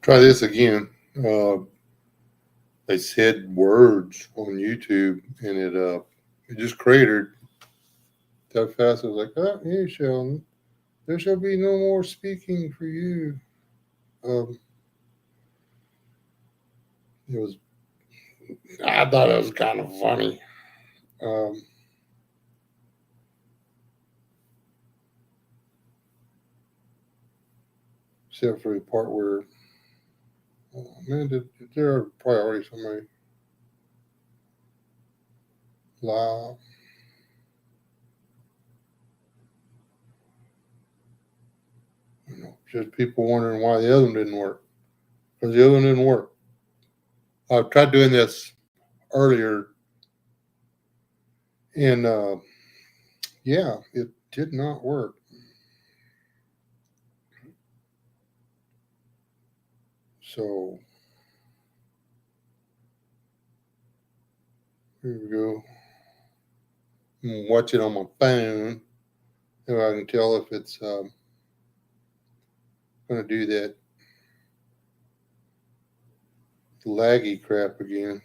Try this again. They said words on YouTube, and it just cratered that fast. I was like, "Oh, here, Sheldon, there shall be no more speaking for you." Um, it was. I thought it was kind of funny. Um, Except for the part where, oh man, did there probably already somebody live? Just people wondering why the other one didn't work, because the other one didn't work. I've tried doing this earlier, and yeah, it did not work. So here we go. I'm gonna watch it on my phone, and I can tell if it's going to do that laggy crap again.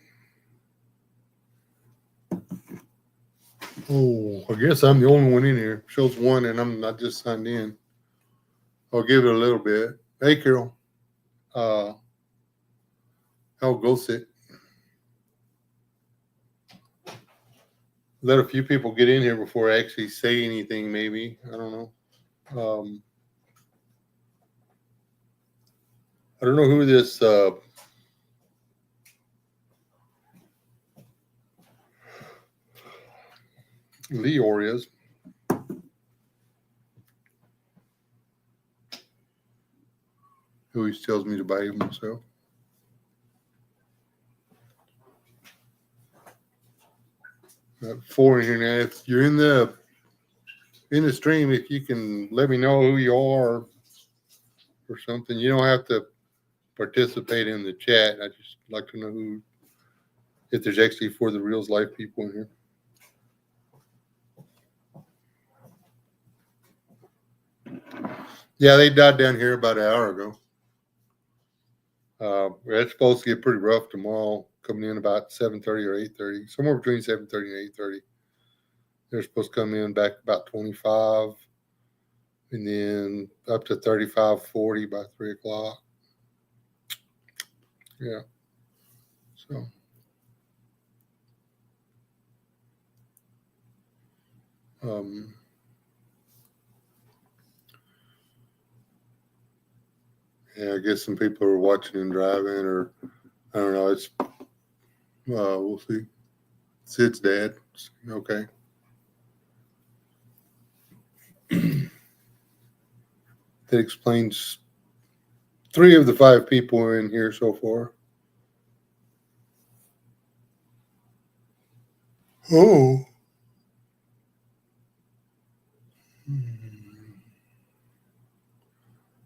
Oh, I guess I'm the only one in here. Shows one, and I'm not just signed in. I'll give it a little bit. Hey, Carol. How goes it? Let a few people get in here before I actually say anything. Maybe I don't know. Um, I don't know who this Leor is. Who always tells me to behave myself. Got four in here now. If you're in the stream, if you can let me know who you are or something, you don't have to participate in the chat. I just like to know who, if there's actually for the Reels Life people in here. Yeah, they died down here about an hour ago. It's supposed to get pretty rough tomorrow, coming in about 7:30 or 8:30, somewhere between 7:30 and 8:30. They're supposed to come in back about 25, and then up to 35, 40 by 3 o'clock. Yeah. So. Yeah, I guess some people are watching and driving, or I don't know. It's we'll see. Sid's dad. Okay. That explains 3 of the 5 people in here so far. Oh.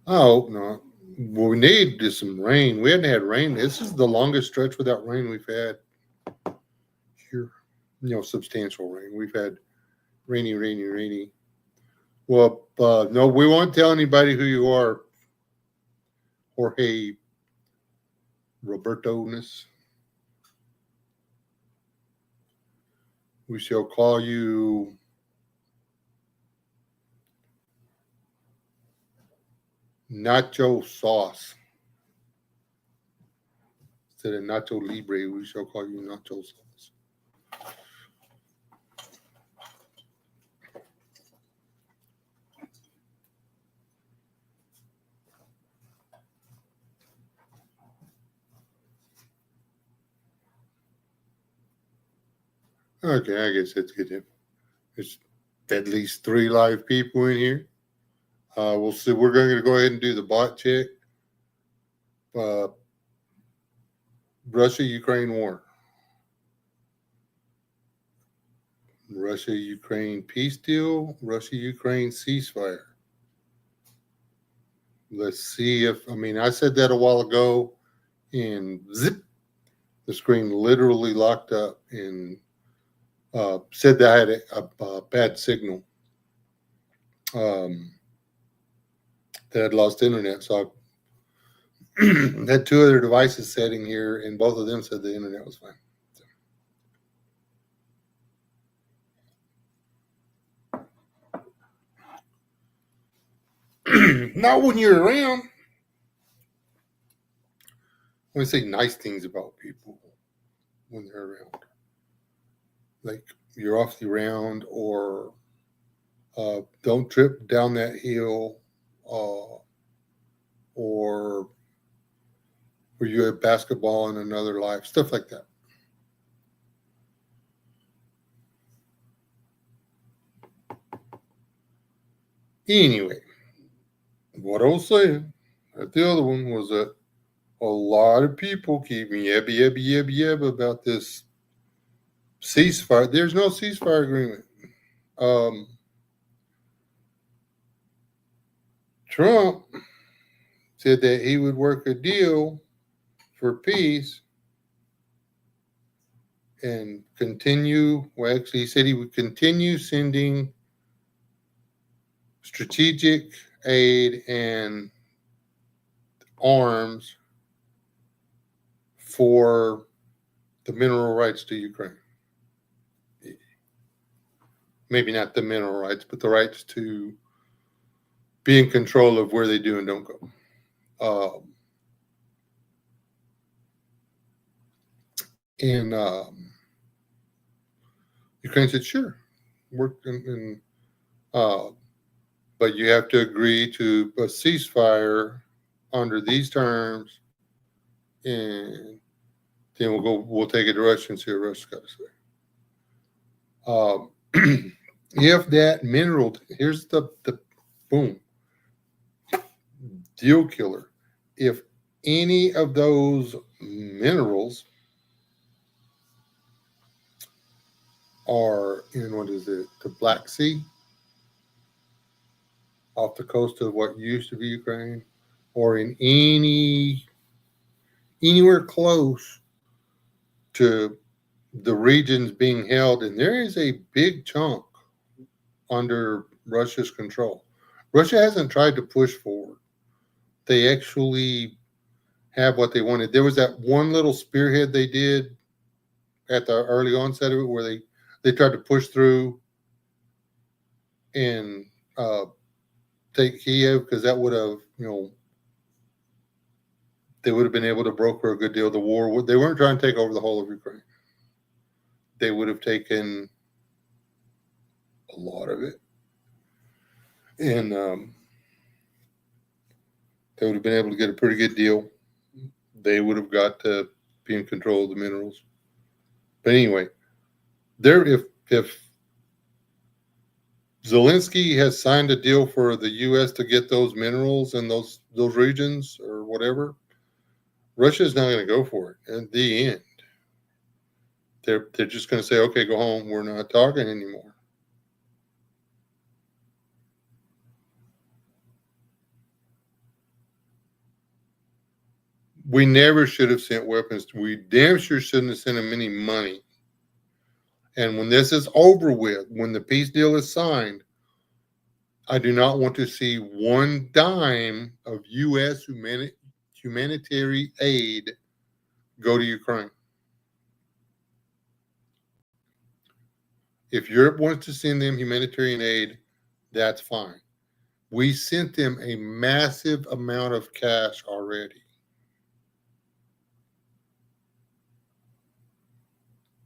I hope not. What we need is some rain. We hadn't had rain. This is the longest stretch without rain we've had here. Substantial rain. We've had rainy, rainy, rainy. Well, no, we won't tell anybody who you are, Jorge Roberto-ness. We shall call you Nacho Sauce. Instead of Nacho Libre, we shall call you Nacho Sauce. Okay, I guess that's good. There's at least 3 live people in here. We'll see. We're going to go ahead and do the bot check. Russia-Ukraine war. Russia-Ukraine peace deal. Russia-Ukraine ceasefire. Let's see if, I said that a while ago, and zip, the screen literally locked up and said that I had a bad signal. That I'd lost internet. So Had two other devices setting here, and both of them said the internet was fine. So. Not when you're around. I want to say nice things about people when they're around. Like you're awfully round, or don't trip down that hill, or were you at basketball in another life, stuff like that. Anyway, what I was saying at the other one was that a lot of people keep yabby about this ceasefire. There's no ceasefire agreement. Trump said that he would work a deal for peace and continue. Well, actually, he said he would continue sending strategic aid and arms for the mineral rights to Ukraine. Maybe not the mineral rights, but the rights to be in control of where they do and don't go. And Ukraine said, sure, work but you have to agree to a ceasefire under these terms, and then we'll take it to Russia and see what Russia's got to say. If that mineral, here's the boom, deal killer. If any of those minerals are in, what is it, the Black Sea, off the coast of what used to be Ukraine, or in anywhere close to the regions being held, and there is a big chunk under Russia's control. Russia hasn't tried to push forward. They actually have what they wanted. There was that one little spearhead they did at the early onset of it, where they tried to push through and take Kiev, because that would have, they would have been able to broker a good deal. The war, they weren't trying to take over the whole of Ukraine. They would have taken a lot of it, and they would have been able to get a pretty good deal. They would have got to be in control of the minerals. But anyway, if Zelensky has signed a deal for the U.S. to get those minerals in those regions or whatever, Russia's not going to go for it. At the end, they're just going to say, okay, go home. We're not talking anymore. We never should have sent weapons. We damn sure shouldn't have sent them any money. And when this is over with, when the peace deal is signed, I do not want to see one dime of U.S. humanitarian aid go to Ukraine. If Europe wants to send them humanitarian aid, that's fine. We sent them a massive amount of cash already.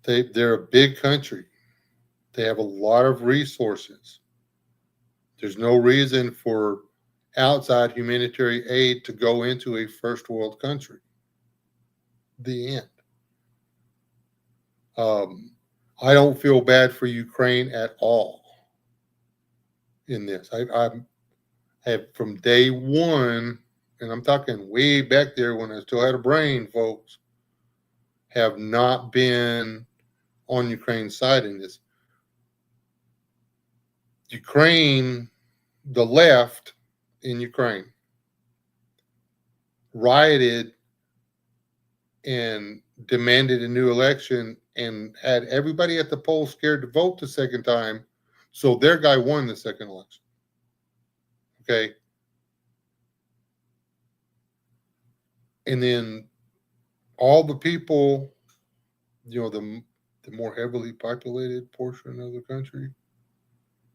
They're a big country. They have a lot of resources. There's no reason for outside humanitarian aid to go into a first world country. The end. I don't feel bad for Ukraine at all in this. I have from day one, and I'm talking way back there when I still had a brain, folks, have not been on Ukraine's side in this. Ukraine, the left in Ukraine, rioted and demanded a new election and had everybody at the polls scared to vote the second time, so their guy won the second election. Okay. And then all the people, the more heavily populated portion of the country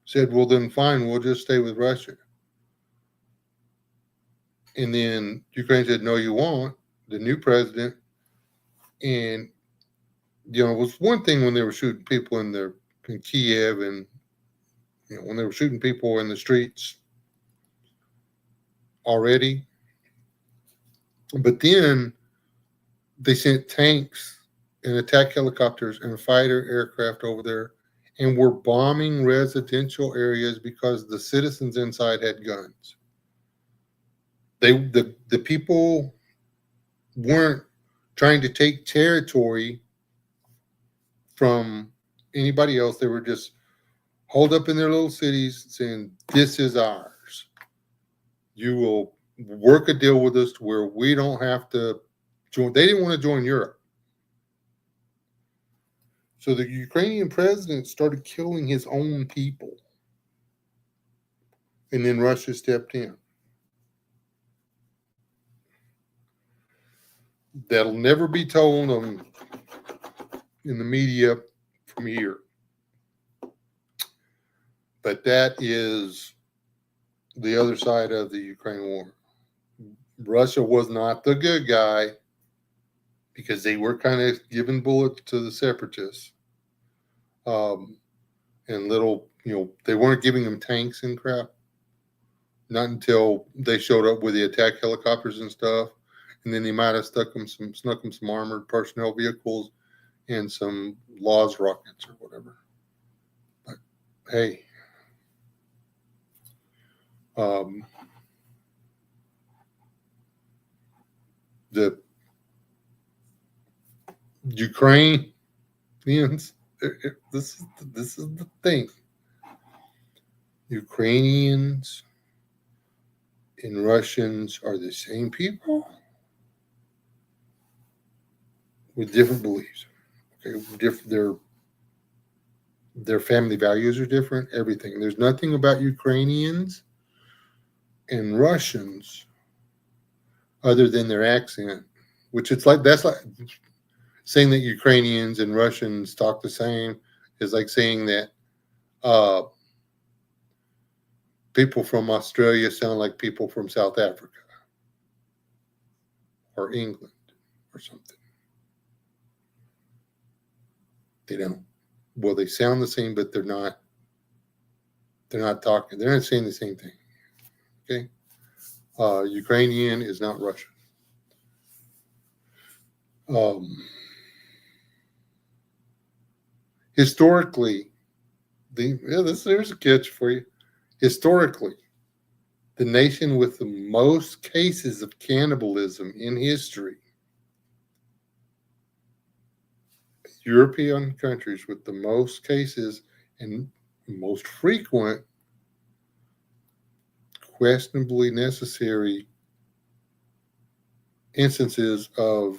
said, well, then fine, we'll just stay with Russia. And then Ukraine said, no, you won't. The new president. And, it was one thing when they were shooting people in Kiev, and, when they were shooting people in the streets already. But then they sent tanks and attack helicopters and fighter aircraft over there and were bombing residential areas because the citizens inside had guns. The people weren't trying to take territory from anybody else. They were just holed up in their little cities saying, this is ours. You will work a deal with us to where we don't have to join. They didn't want to join Europe. So the Ukrainian president started killing his own people. And then Russia stepped in. That'll never be told in the media from here. But that is the other side of the Ukraine war. Russia was not the good guy because they were kind of giving bullets to the separatists. And little, they weren't giving them tanks and crap. Not until they showed up with the attack helicopters and stuff. And then they might have snuck them some armored personnel vehicles and some Laws rockets or whatever. But hey, the Ukrainians, this is the thing. Ukrainians and Russians are the same people with different beliefs. Okay, their family values are different. Everything. There's nothing about Ukrainians and Russians other than their accent, which that's like saying that Ukrainians and Russians talk the same is like saying that people from Australia sound like people from South Africa or England or something. They don't. Well, they sound the same, but they're not talking. They're not saying the same thing. Okay. Ukrainian is not Russian. Historically, there's a catch for you. Historically, the nation with the most cases of cannibalism in history, European countries with the most cases and most frequent, questionably necessary instances of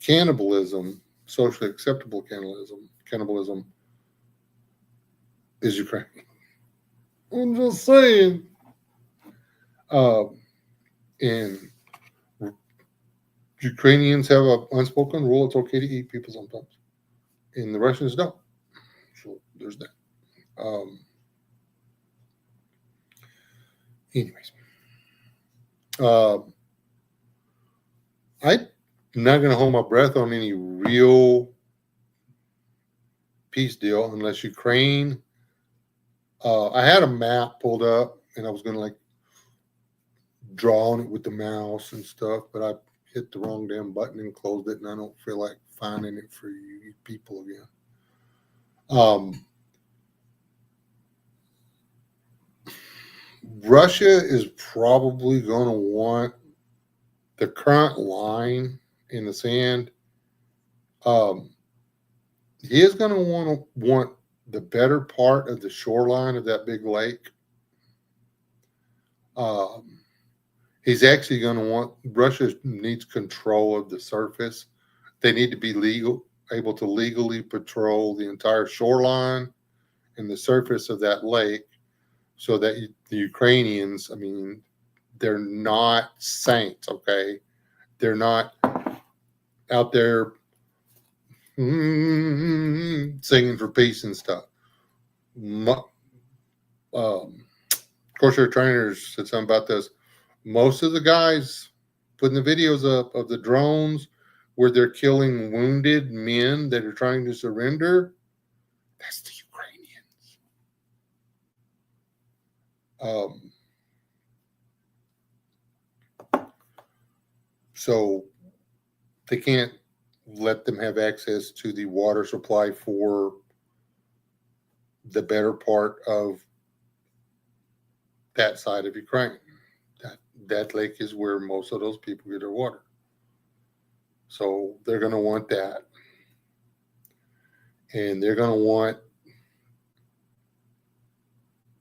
cannibalism, socially acceptable cannibalism is Ukraine. I'm just saying. And Ukrainians have an unspoken rule: it's okay to eat people sometimes, and the Russians don't. So there's that. Anyways, I'm not going to hold my breath on any real peace deal unless Ukraine. I had a map pulled up, and I was going to draw on it with the mouse and stuff, but I hit the wrong damn button and closed it, and I don't feel like finding it for you people again. Russia is probably going to want the current line in the sand. He is going to want the better part of the shoreline of that big lake. He's actually going to want, Russia needs control of the surface. They need to be able to legally patrol the entire shoreline and the surface of that lake so that the Ukrainians, they're not saints, okay? They're not out there singing for peace and stuff. Of course, our trainers said something about this. Most of the guys putting the videos up of the drones where they're killing wounded men that are trying to surrender, that's the Ukrainians. So they can't let them have access to the water supply for the better part of that side of Ukraine. That lake is where most of those people get their water. So they're going to want that. And they're going to want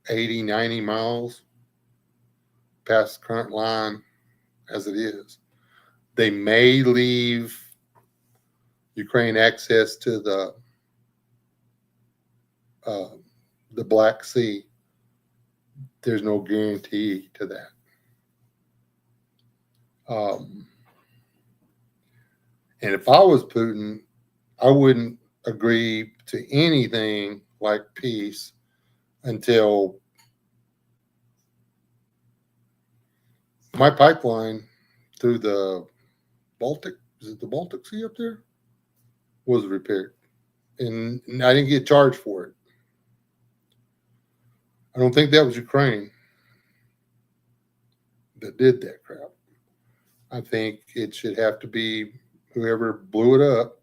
80, 90 miles past the current line as it is. They may leave Ukraine access to the Black Sea. There's no guarantee to that. And if I was Putin, I wouldn't agree to anything like peace until my pipeline through the Baltic, is it the Baltic Sea up there, was repaired. And I didn't get charged for it. I don't think that was Ukraine that did that crap. I think it should have to be whoever blew it up,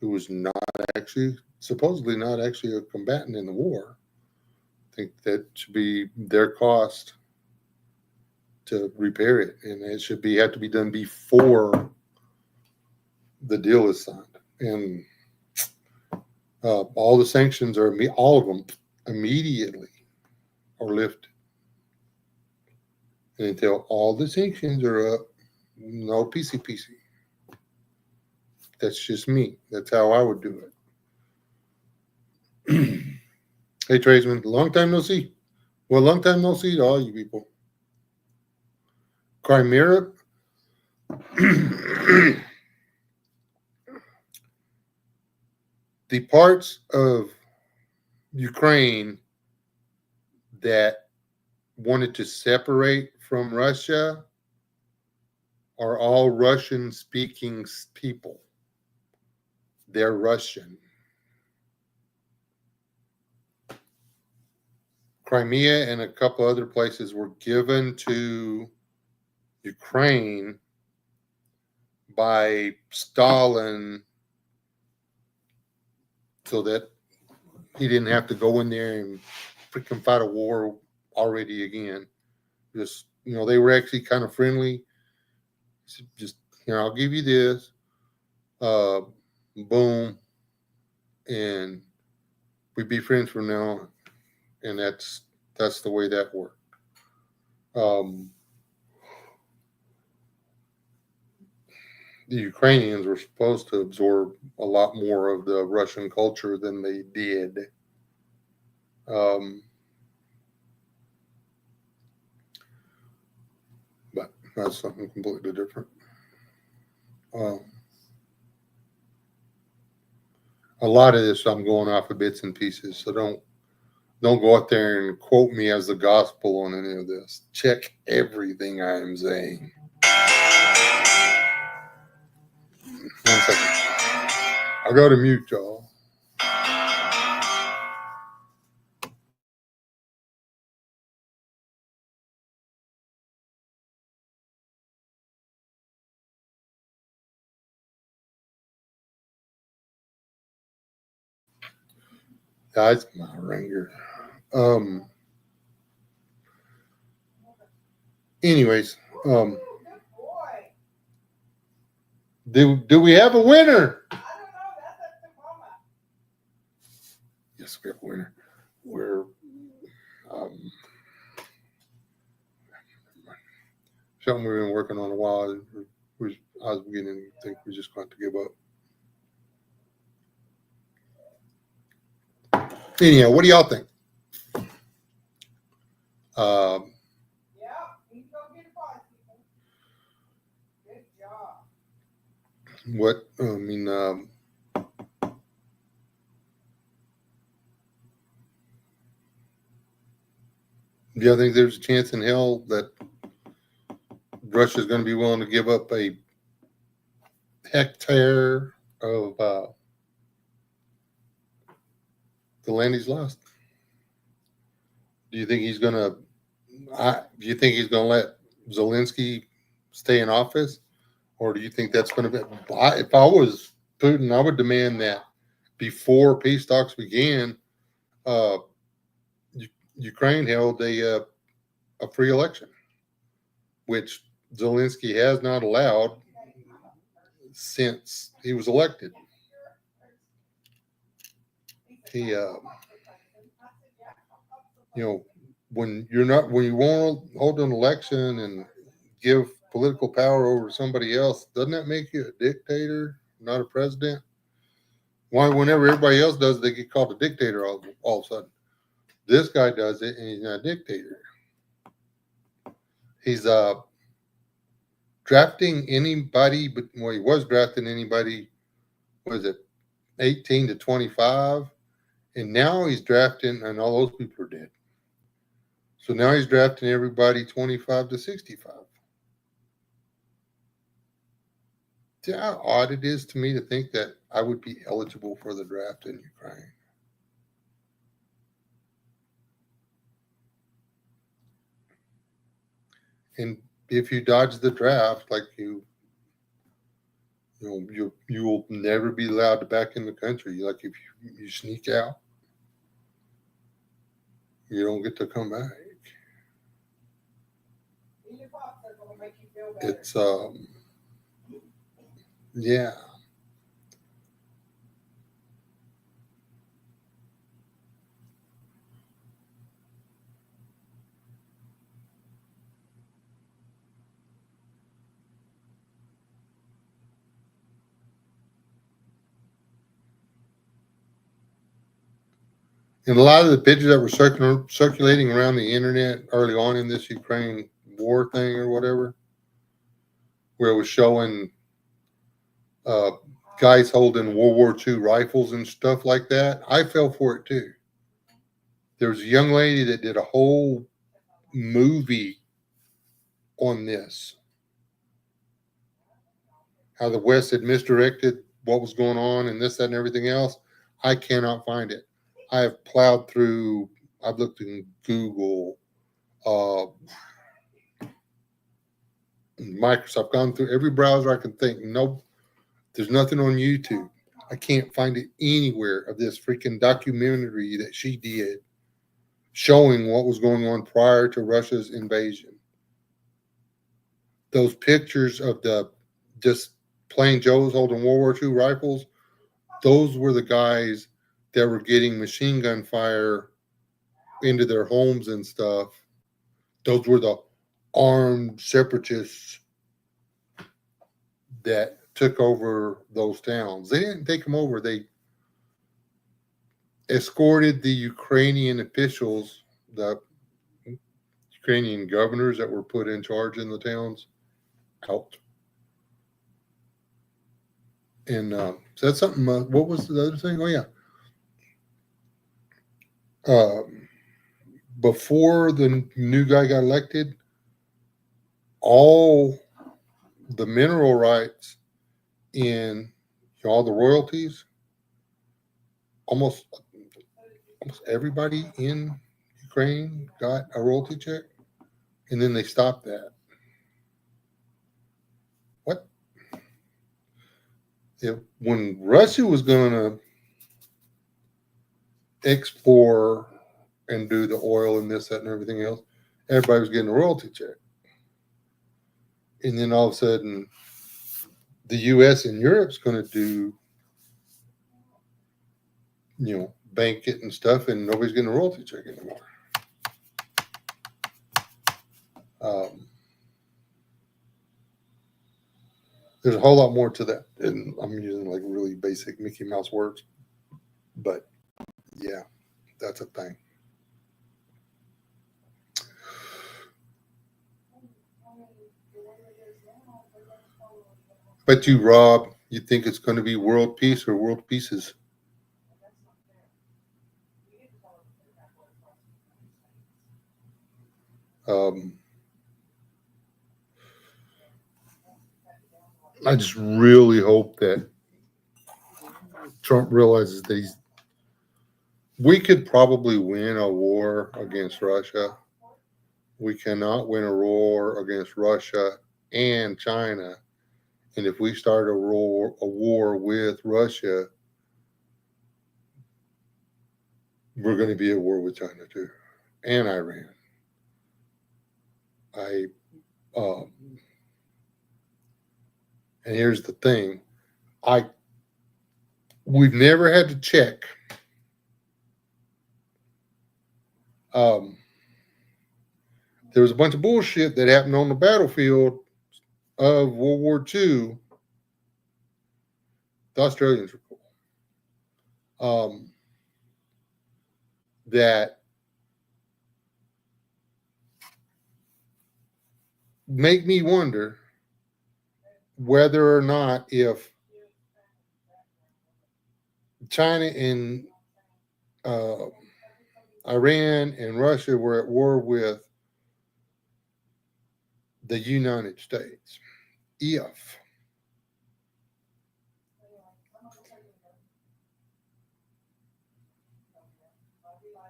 who was supposedly not actually a combatant in the war. I think that should be their cost to repair it, and it should have to be done before the deal is signed. And all the sanctions all of them immediately are lifted. And until all the sanctions are up, no PC. That's just me. That's how I would do it. Hey, tradesman, long time no see. Well, long time no see to all you people. Crimea. The parts of Ukraine that wanted to separate from Russia are all Russian-speaking people. They're Russian. Crimea and a couple other places were given to Ukraine by Stalin so that he didn't have to go in there and freaking fight a war already again. Just, they were actually kind of friendly. Just, I'll give you this. Boom. And we'd be friends from now on. And that's the way that worked. The Ukrainians were supposed to absorb a lot more of the Russian culture than they did. But that's something completely different. A lot of this I'm going off of bits and pieces, so don't go out there and quote me as the gospel on any of this. Check everything I am saying. 1 second. I'll go to mute, y'all. That's my ringer. Anyways, do we have a winner? Yes, we have a winner. We're something we've been working on a while. I was beginning to think we're just going to give up. Anyhow, what do y'all think? What I mean, do you think there's a chance in hell that Russia's going to be willing to give up a hectare of the land he's lost? Do you think he's going to? Do you think he's going to let Zelensky stay in office, or do you think that's going to be? If I was Putin, I would demand that before peace talks began, uh, Ukraine held a free election, which Zelensky has not allowed since he was elected. He, when you won't hold an election and give political power over to somebody else, doesn't that make you a dictator, not a president? Why, whenever everybody else does it, they get called a dictator all of a sudden. This guy does it, and he's not a dictator. He's drafting anybody, but well, he was drafting anybody. What is it, 18 to 25, and now he's drafting, and all those people are dead. So now he's drafting everybody 25 to 65. See how odd it is to me to think that I would be eligible for the draft in Ukraine. And if you dodge the draft, like you will never be allowed back in the country. Like if you sneak out, you don't get to come back. It's yeah. And a lot of the pictures that were circulating around the internet early on in this Ukraine war thing or whatever, where it was showing uh, guys holding World War II rifles and stuff like that, I fell for it too. There was a young lady that did a whole movie on this, how the West had misdirected what was going on and this, that, and everything else. I cannot find it. I have plowed through, I've looked in Google, Microsoft, gone through every browser I can think. Nope, there's nothing on YouTube. I can't find it anywhere of this freaking documentary that she did showing what was going on prior to Russia's invasion. Those pictures of the just plain Joes holding World War II rifles, those were the guys that were getting machine gun fire into their homes and stuff. Those were the armed separatists that took over those towns. They didn't take them over. They escorted the Ukrainian officials, the Ukrainian governors that were put in charge in the towns, out. And so that's something. What was the other thing? Oh, yeah. Before the new guy got elected, all the mineral rights in all the royalties, almost everybody in Ukraine got a royalty check, and then they stopped that. What? When Russia was going to explore and do the oil and this, that, and everything else, everybody was getting a royalty check. And then all of a sudden, the U.S. and Europe's going to do, bank it and stuff, and nobody's getting a royalty check anymore. There's a whole lot more to that, and I'm using like really basic Mickey Mouse words, but yeah, that's a thing. But you, Rob, You think it's going to be world peace or world pieces? Um, I just really hope that Trump realizes that we could probably win a war against Russia. We cannot win a war against Russia and China. And if we start a war with Russia, we're going to be at war with China too, and Iran. I um, and here's the thing: I we've never had to check. Um, there was a bunch of bullshit that happened on the battlefield of World War II. The Australians were cool. That make me wonder whether or not if China and uh, Iran and Russia were at war with the United States. If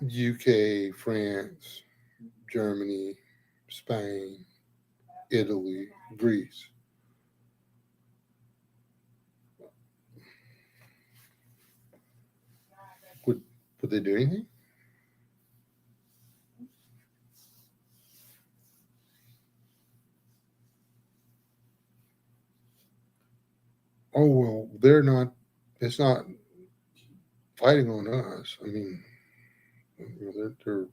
UK, France, Germany, Spain, Italy, Greece, would they do anything? Oh well, they're not. It's not fighting on us. I mean, they're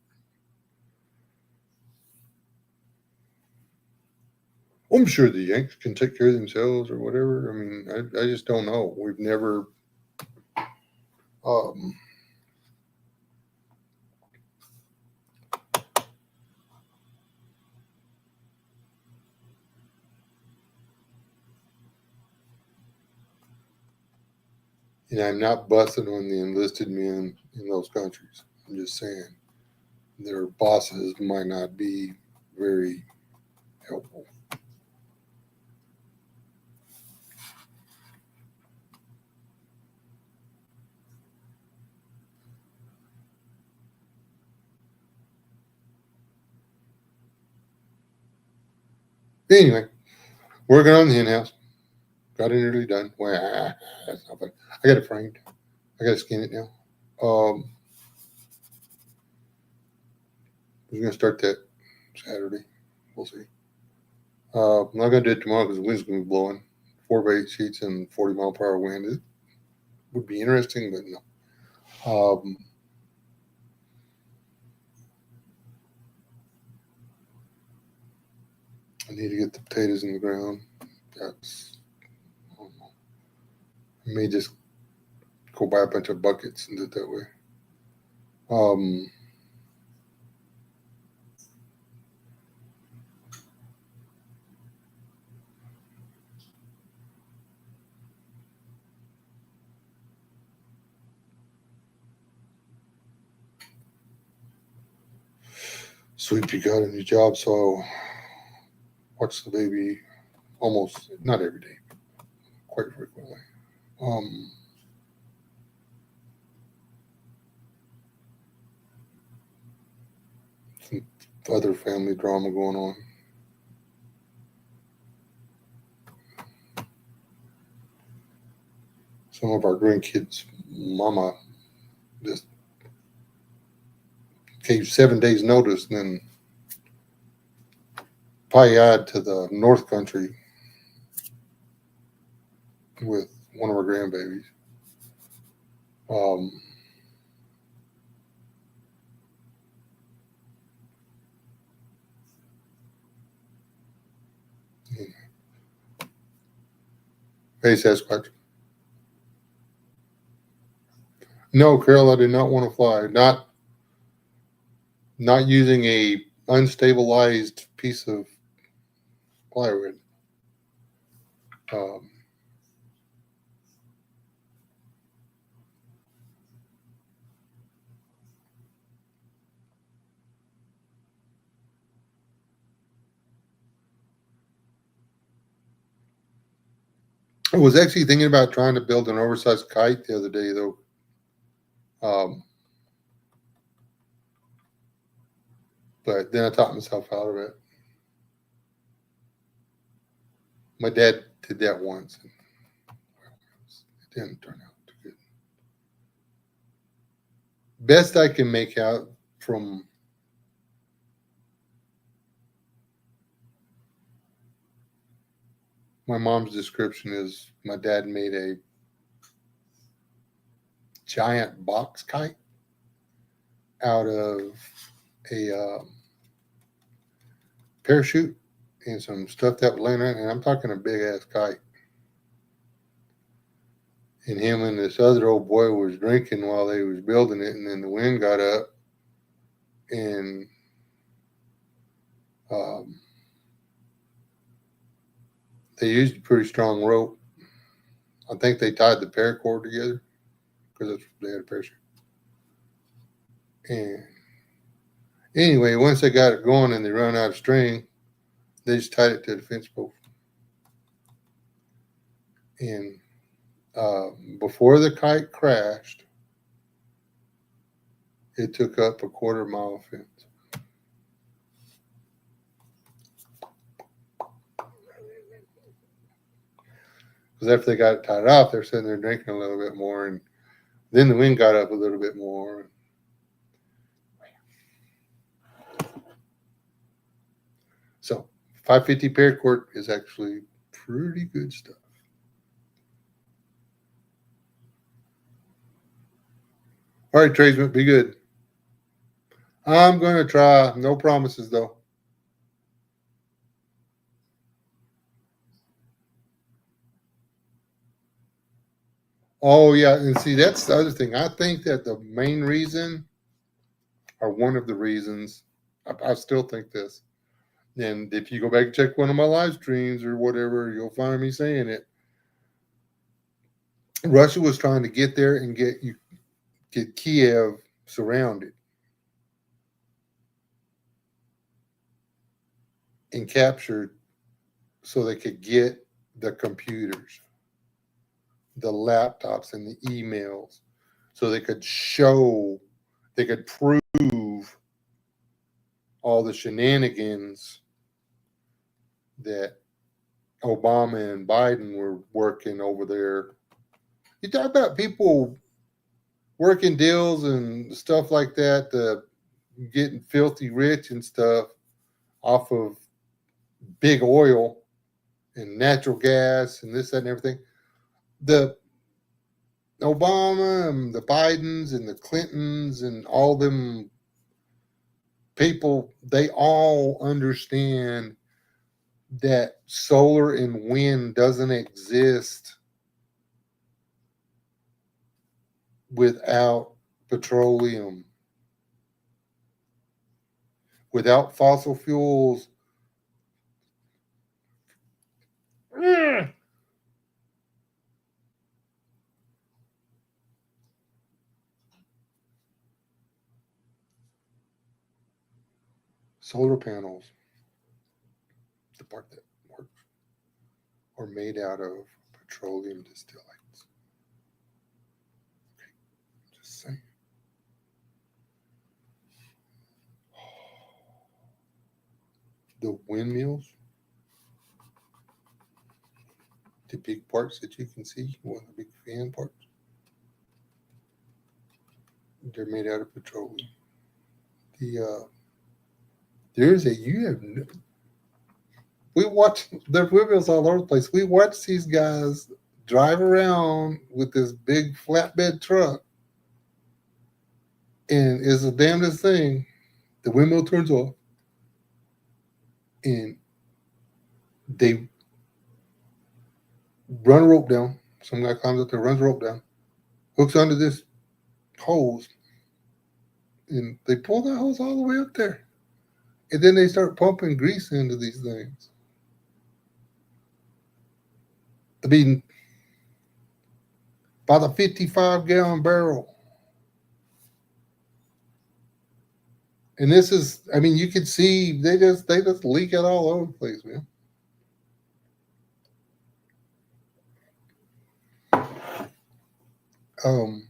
I'm sure the Yanks can take care of themselves or whatever. I mean, I just don't know. We've never, um, I'm not busting on the enlisted men in those countries. I'm just saying their bosses might not be very helpful. Anyway, working on the hen house. Got it nearly done. Well, that's not fun. I got it framed. I got to skin it now. We're gonna start that Saturday. We'll see. I'm not gonna do it tomorrow because the wind's gonna be blowing. 4x8 sheets and 40-mile-per-hour wind. It would be interesting, but no. I need to get the potatoes in the ground. That's I don't know. I may just go buy a bunch of buckets and do it that way. Um, Sweet, you got a new job, so I watch the baby almost not every day, quite frequently. Um, some other family drama going on. Some of our grandkids' mama just gave 7 days notice and then pie-eyed to the North Country with one of our grandbabies. Um, hey, Sasquatch. No, Carol, I did not want to fly. Not using a unstabilized piece of plywood. Um, I was actually thinking about trying to build an oversized kite the other day, though. Um, but then I talked myself out of it. My dad did that once, and it didn't turn out too good. Best I can make out from my mom's description is my dad made a giant box kite out of a parachute and some stuff that was laying around, and I'm talking a big ass kite. And him and this other old boy was drinking while they was building it, and then the wind got up, and um, they used a pretty strong rope. I think they tied the paracord together because they had a parachute. And anyway, once they got it going and they run out of string, they just tied it to the fence post. And before the kite crashed, it took up a quarter-mile fence. Because after they got it tied off, they're sitting there drinking a little bit more, and then the wind got up a little bit more. So 550 paracord is actually pretty good stuff. All right, tradesman, be good. I'm going to try. No promises, though. Oh, yeah. And see, that's the other thing. I think that the main reason, or one of the reasons, I still think this. And if you go back and check one of my live streams or whatever, you'll find me saying it. Russia was trying to get there and get Kiev surrounded and captured so they could get the computers, the laptops, and the emails, so they could prove all the shenanigans that Obama and Biden were working over there. You talk about people working deals and stuff like that, getting filthy rich and stuff off of big oil and natural gas and this, that, and everything. The Obama and the Bidens and the Clintons and all them people, they all understand that solar and wind doesn't exist without petroleum, without fossil fuels. Solar panels, the part that works, are made out of petroleum distillates. Okay, just saying. The windmills, the big parts that you can see, one of the big fan parts, they're made out of petroleum. We watch the windmills all over the place. We watch these guys drive around with this big flatbed truck, and it's the damnedest thing. The windmill turns off, and they run a rope down. Some guy climbs up there, runs a rope down, hooks onto this hose, and they pull that hose all the way up there. And then they start pumping grease into these things. I mean, by the 55-gallon barrel. And this is, I mean, you can see they just leak it all over the place, man. Um,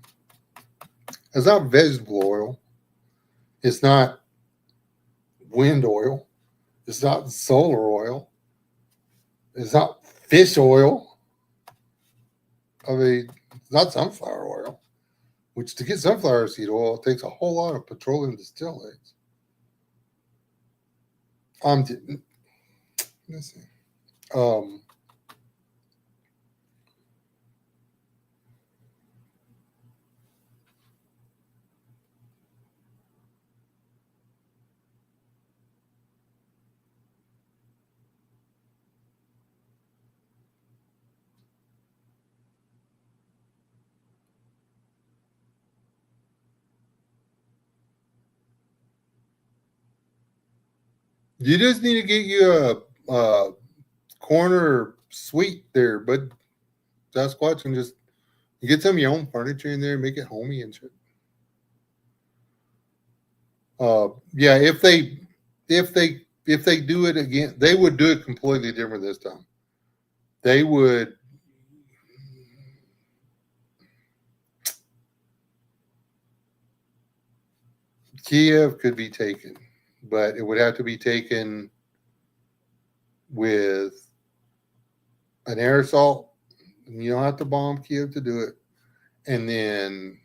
it's not vegetable oil. It's not wind oil. It's not solar oil. It's not fish oil. I mean, it's not sunflower oil. Which to get sunflower seed oil, it takes a whole lot of petroleum distillates. Let's see. Um, you just need to get you a corner suite there, but Sasquatch, and just get some of your own furniture in there, make it homey and shit. Yeah, if they do it again, they would do it completely different this time. They would. Kiev could be taken, but it would have to be taken with an air assault. You don't have to bomb Kiev to do it, and then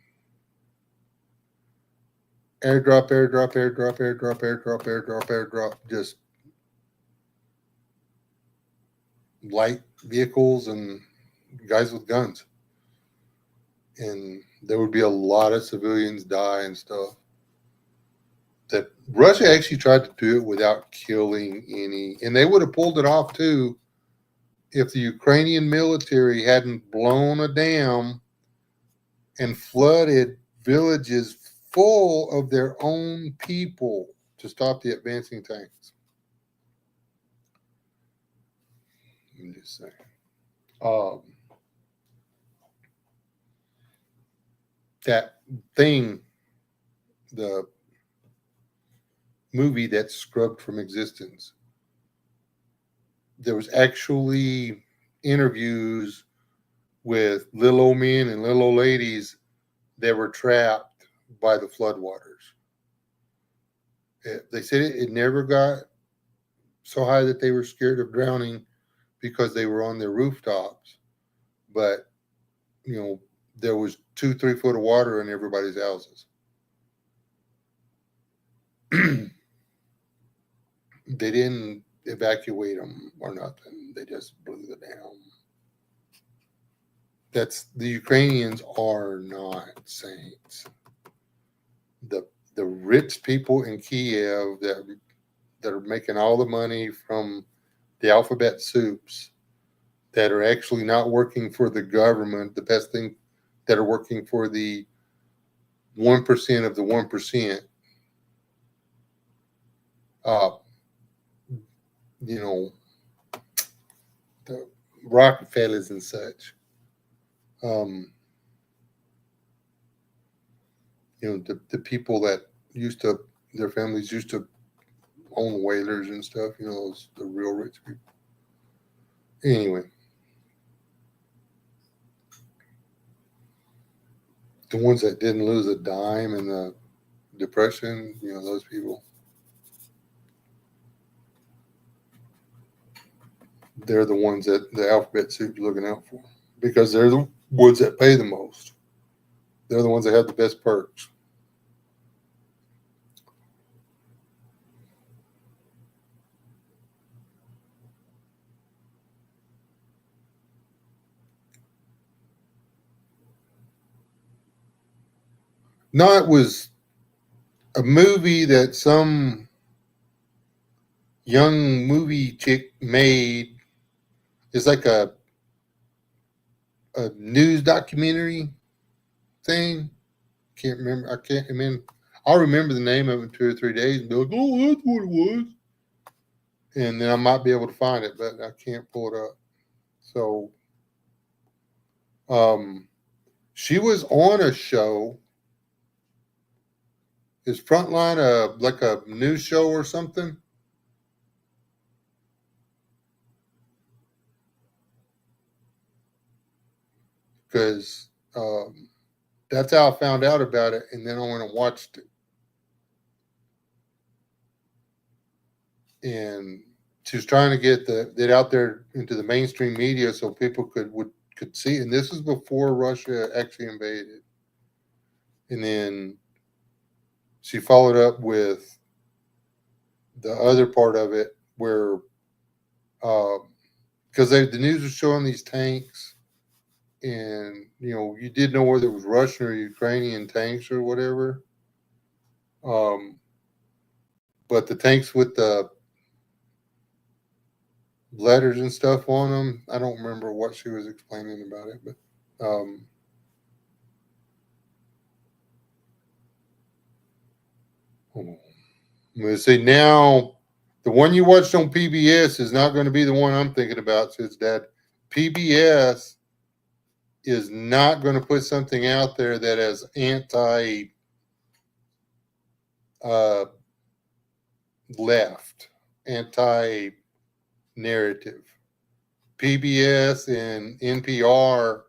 airdrop, airdrop, airdrop, airdrop, airdrop, airdrop, airdrop. Just light vehicles and guys with guns, and there would be a lot of civilians die and stuff. That Russia actually tried to do it without killing any, and they would have pulled it off too if the Ukrainian military hadn't blown a dam and flooded villages full of their own people to stop the advancing tanks. I'm just saying. Um, that thing, the movie that scrubbed from existence, there was actually interviews with little old men and little old ladies that were trapped by the floodwaters. They said it never got so high that they were scared of drowning because they were on their rooftops, but there was 2-3 foot of water in everybody's houses. They didn't evacuate them or nothing. They just blew the dam. That's the Ukrainians are not saints. The rich people in Kiev that are making all the money from the alphabet soups that are actually not working for the government, the best thing that are working for the 1% of the 1%, uh, the Rockefellers and such. Um, the people that their families used to own whalers and stuff, the real rich people. Anyway, the ones that didn't lose a dime in the Depression, those people, they're the ones that the alphabet soup's looking out for because they're the ones that pay the most. They're the ones that have the best perks. No, it was a movie that some young movie chick made. It's like a news documentary thing. Can't remember. I can't. I mean, I'll remember the name of it in 2 or 3 days and be like, "Oh, that's what it was," and then I might be able to find it, but I can't pull it up. So, she was on a show. Is Frontline like a news show or something? Because that's how I found out about it, and then I went and watched it. And she was trying to get that out there into the mainstream media so people could see. And this is before Russia actually invaded. And then she followed up with the other part of it where, because the news was showing these tanks, and you did know whether it was Russian or Ukrainian tanks or whatever. But the tanks with the letters and stuff on them, I don't remember what she was explaining about it, but let's see. Now, the one you watched on PBS is not going to be the one I'm thinking about, says Dad. PBS is not going to put something out there that has left, anti narrative. PBS and NPR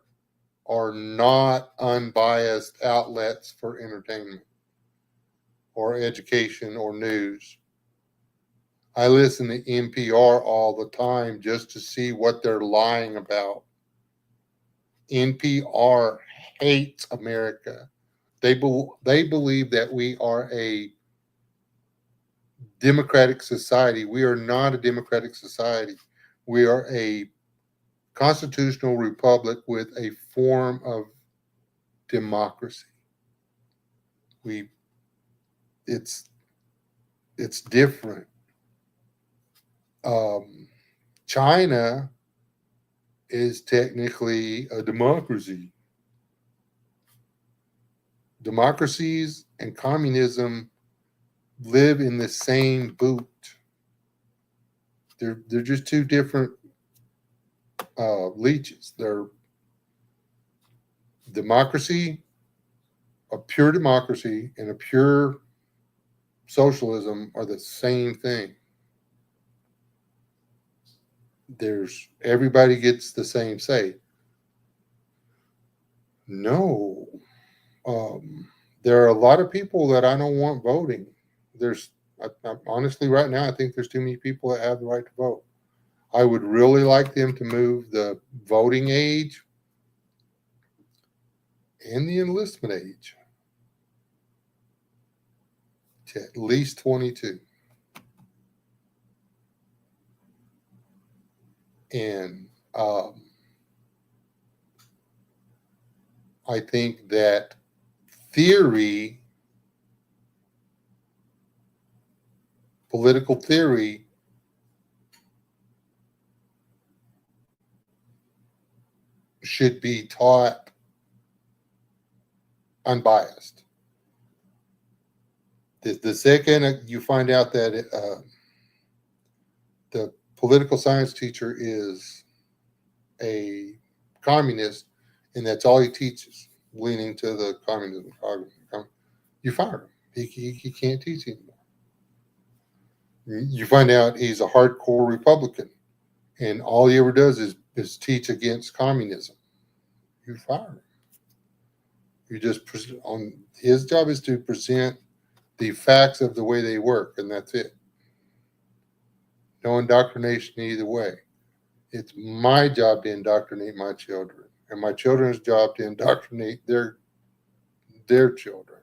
are not unbiased outlets for entertainment or education or news. I listen to NPR all the time just to see what they're lying about. NPR hates America. They believe that we are a democratic society. We are not a democratic society. We are a constitutional republic with a form of democracy. It's different. China is technically a democracy. Democracies and communism live in the same boot. They're just two different leeches. They're democracy, a pure democracy, and a pure socialism are the same thing. Everybody gets the same say. No, there are a lot of people that I don't want voting. Honestly, right now, I think there's too many people that have the right to vote. I would really like them to move the voting age and the enlistment age to at least 22. And I think that political theory, should be taught unbiased. The second you find out that the political science teacher is a communist and that's all he teaches, leaning to the communism, you fire him. He can't teach anymore. You find out he's a hardcore Republican and all he ever does is teach against communism. You fire him. You just his job is to present the facts of the way they work, and that's it. No indoctrination either way. It's my job to indoctrinate my children, and my children's job to indoctrinate their children.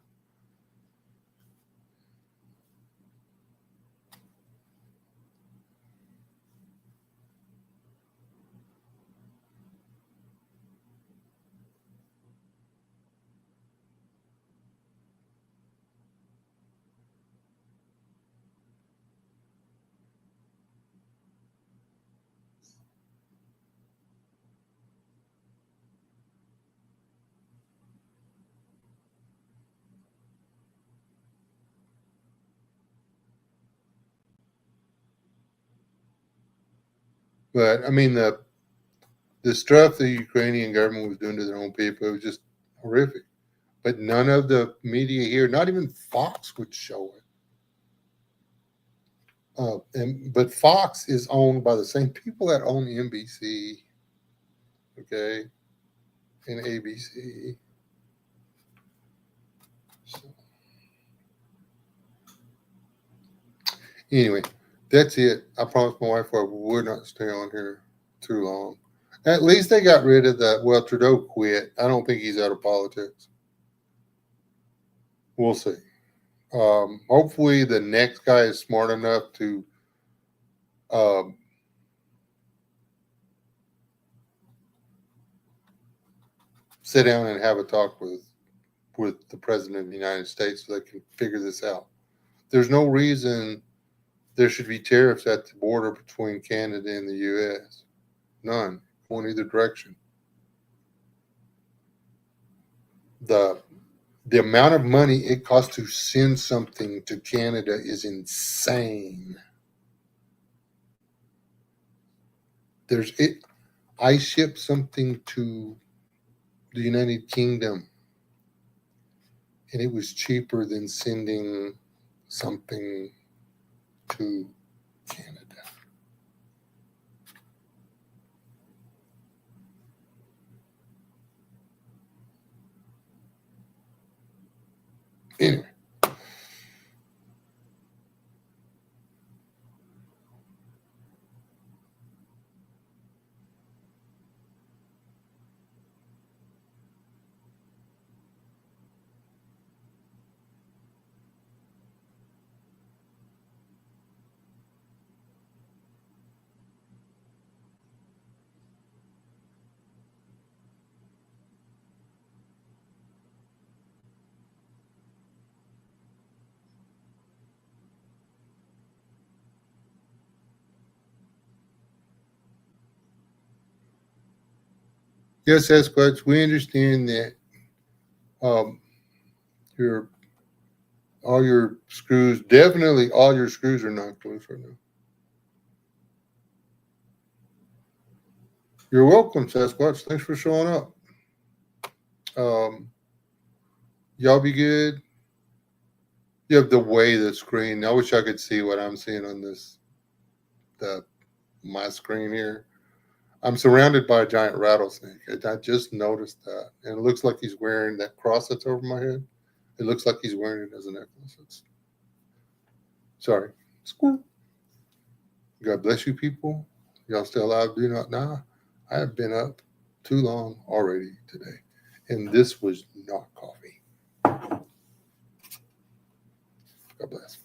But I mean, the stuff the Ukrainian government was doing to their own people, it was just horrific. But none of the media here, not even Fox, would show it. But Fox is owned by the same people that own NBC, okay, and ABC. Anyway, that's it. I promised my wife I would not stay on here too long. At least they got rid of that. Well, Trudeau quit. I don't think he's out of politics. We'll see. Hopefully, the next guy is smart enough to um, sit down and have a talk with the president of the United States so they can figure this out. There's no reason there should be tariffs at the border between Canada and the U.S. None, going either direction. The the amount of money it costs to send something to Canada is insane. There's it. I shipped something to the United Kingdom, and it was cheaper than sending something to Canada. Anyway, yes, Sasquatch, we understand that um, your all your screws, definitely all your screws are not loose right now. You're welcome, Sasquatch. Thanks for showing up. Um, y'all be good. You have the way the screen. I wish I could see what I'm seeing on the my screen here. I'm surrounded by a giant rattlesnake. I just noticed that, and it looks like he's wearing that cross that's over my head. It looks like he's wearing it as a necklace. Sorry. Squirrel. God bless you, people. Y'all still alive? Do not die. I have been up too long already today, and this was not coffee. God bless.